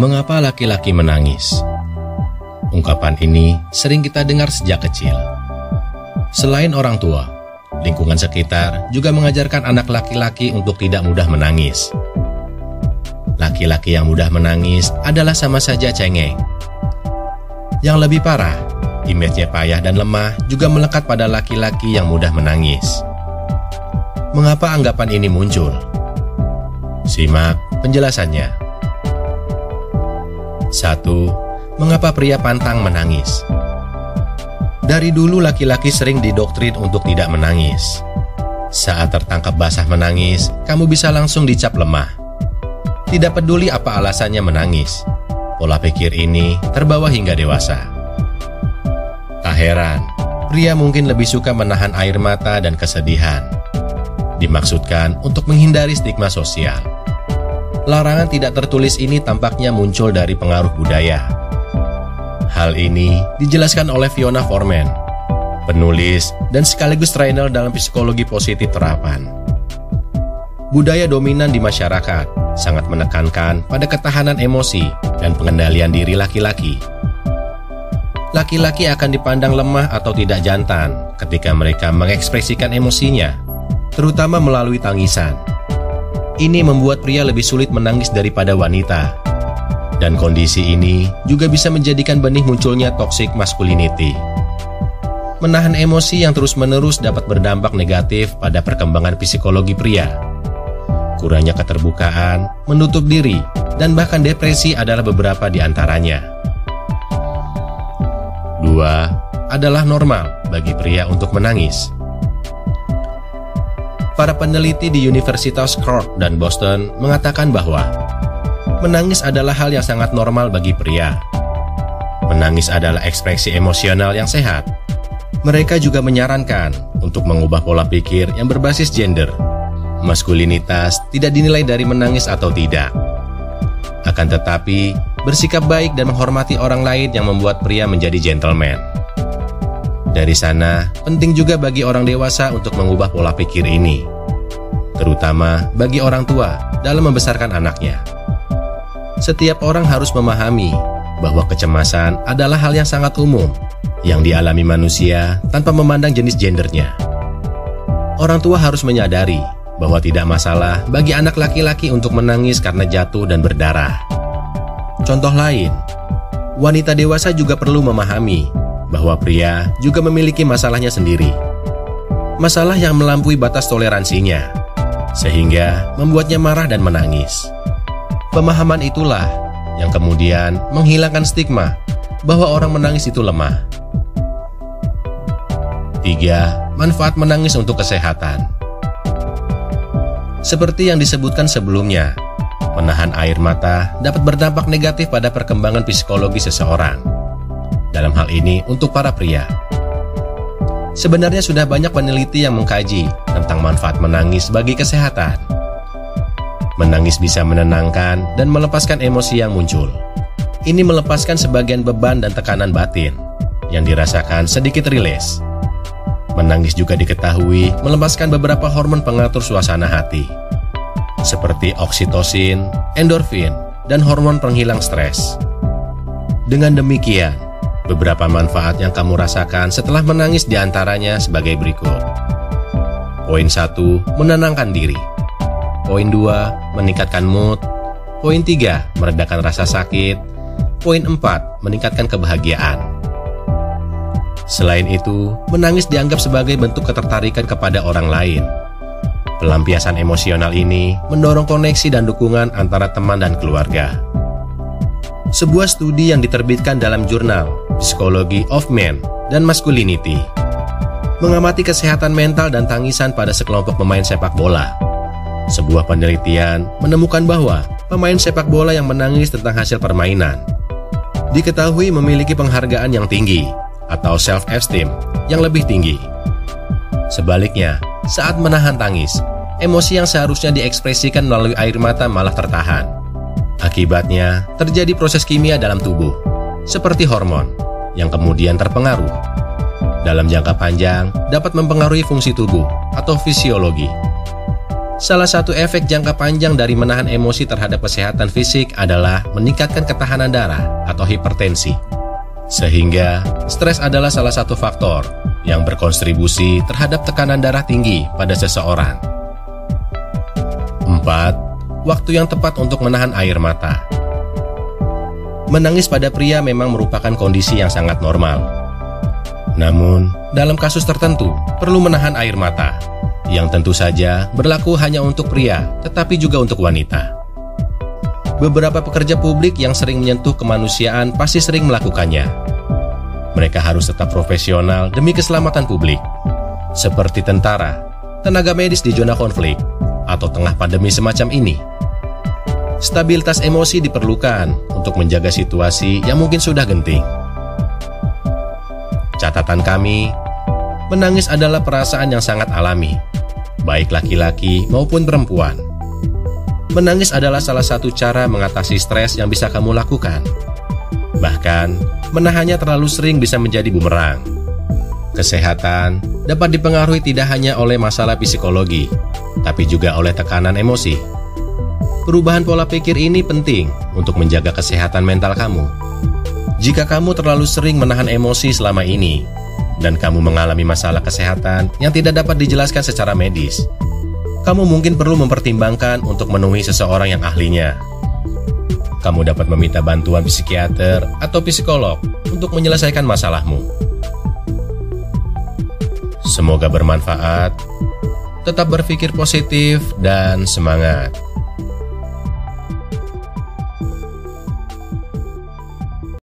Mengapa laki-laki menangis? Ungkapan ini sering kita dengar sejak kecil. Selain orang tua, lingkungan sekitar juga mengajarkan anak laki-laki untuk tidak mudah menangis. Laki-laki yang mudah menangis adalah sama saja cengeng. Yang lebih parah, image-nya payah dan lemah juga melekat pada laki-laki yang mudah menangis. Mengapa anggapan ini muncul? Simak penjelasannya. 1. Mengapa pria pantang menangis? Dari dulu laki-laki sering didoktrin untuk tidak menangis. Saat tertangkap basah menangis, kamu bisa langsung dicap lemah. Tidak peduli apa alasannya menangis, pola pikir ini terbawa hingga dewasa. Tak heran, pria mungkin lebih suka menahan air mata dan kesedihan. Dimaksudkan untuk menghindari stigma sosial. Larangan tidak tertulis ini tampaknya muncul dari pengaruh budaya. Hal ini dijelaskan oleh Fiona Forman, penulis dan sekaligus trainer dalam psikologi positif terapan. Budaya dominan di masyarakat sangat menekankan pada ketahanan emosi dan pengendalian diri laki-laki. Laki-laki akan dipandang lemah atau tidak jantan ketika mereka mengekspresikan emosinya, terutama melalui tangisan. Ini membuat pria lebih sulit menangis daripada wanita. Dan kondisi ini juga bisa menjadikan benih munculnya toxic masculinity. Menahan emosi yang terus-menerus dapat berdampak negatif pada perkembangan psikologi pria. Kurangnya keterbukaan, menutup diri, dan bahkan depresi adalah beberapa di antaranya. 2. Adalah normal bagi pria untuk menangis. Para peneliti di Universitas Cork dan Boston mengatakan bahwa menangis adalah hal yang sangat normal bagi pria. Menangis adalah ekspresi emosional yang sehat. Mereka juga menyarankan untuk mengubah pola pikir yang berbasis gender. Maskulinitas tidak dinilai dari menangis atau tidak. Akan tetapi, bersikap baik dan menghormati orang lain yang membuat pria menjadi gentleman. Dari sana, penting juga bagi orang dewasa untuk mengubah pola pikir ini, terutama bagi orang tua dalam membesarkan anaknya. Setiap orang harus memahami bahwa kecemasan adalah hal yang sangat umum yang dialami manusia tanpa memandang jenis gendernya. Orang tua harus menyadari bahwa tidak masalah bagi anak laki-laki untuk menangis karena jatuh dan berdarah. Contoh lain, wanita dewasa juga perlu memahami bahwa pria juga memiliki masalahnya sendiri. Masalah yang melampaui batas toleransinya, sehingga membuatnya marah dan menangis. Pemahaman itulah yang kemudian menghilangkan stigma bahwa orang menangis itu lemah. 3. Manfaat menangis untuk kesehatan. Seperti yang disebutkan sebelumnya, menahan air mata dapat berdampak negatif pada perkembangan psikologi seseorang. Dalam hal ini untuk para pria. Sebenarnya sudah banyak peneliti yang mengkaji tentang manfaat menangis bagi kesehatan. Menangis bisa menenangkan dan melepaskan emosi yang muncul. Ini melepaskan sebagian beban dan tekanan batin yang dirasakan sedikit rilis. Menangis juga diketahui melepaskan beberapa hormon pengatur suasana hati, seperti oksitosin, endorfin, dan hormon penghilang stres. Dengan demikian, beberapa manfaat yang kamu rasakan setelah menangis diantaranya sebagai berikut. Poin 1, menenangkan diri. Poin 2, meningkatkan mood. Poin 3, meredakan rasa sakit. Poin 4, meningkatkan kebahagiaan. Selain itu, menangis dianggap sebagai bentuk ketertarikan kepada orang lain. Pelampiasan emosional ini mendorong koneksi dan dukungan antara teman dan keluarga. Sebuah studi yang diterbitkan dalam jurnal Psychology of Men dan Masculinity mengamati kesehatan mental dan tangisan pada sekelompok pemain sepak bola. Sebuah penelitian menemukan bahwa pemain sepak bola yang menangis tentang hasil permainan diketahui memiliki penghargaan yang tinggi atau self-esteem yang lebih tinggi. Sebaliknya, saat menahan tangis, emosi yang seharusnya diekspresikan melalui air mata malah tertahan. Akibatnya, terjadi proses kimia dalam tubuh, seperti hormon, yang kemudian terpengaruh. Dalam jangka panjang, dapat mempengaruhi fungsi tubuh atau fisiologi. Salah satu efek jangka panjang dari menahan emosi terhadap kesehatan fisik adalah meningkatkan ketahanan darah atau hipertensi. Sehingga, stres adalah salah satu faktor yang berkontribusi terhadap tekanan darah tinggi pada seseorang. 4. Waktu yang tepat untuk menahan air mata. Menangis pada pria memang merupakan kondisi yang sangat normal. Namun, dalam kasus tertentu, perlu menahan air mata, yang tentu saja berlaku hanya untuk pria, tetapi juga untuk wanita. Beberapa pekerja publik yang sering menyentuh kemanusiaan pasti sering melakukannya. Mereka harus tetap profesional demi keselamatan publik, seperti tentara, tenaga medis di zona konflik, atau tengah pandemi semacam ini. Stabilitas emosi diperlukan untuk menjaga situasi yang mungkin sudah genting. Catatan kami, menangis adalah perasaan yang sangat alami, baik laki-laki maupun perempuan. Menangis adalah salah satu cara mengatasi stres yang bisa kamu lakukan. Bahkan, menahannya terlalu sering bisa menjadi bumerang. Kesehatan dapat dipengaruhi tidak hanya oleh masalah psikologi, tapi juga oleh tekanan emosi. Perubahan pola pikir ini penting untuk menjaga kesehatan mental kamu. Jika kamu terlalu sering menahan emosi selama ini, dan kamu mengalami masalah kesehatan yang tidak dapat dijelaskan secara medis, kamu mungkin perlu mempertimbangkan untuk menemui seseorang yang ahlinya. Kamu dapat meminta bantuan psikiater atau psikolog untuk menyelesaikan masalahmu. Semoga bermanfaat. Tetap berpikir positif dan semangat.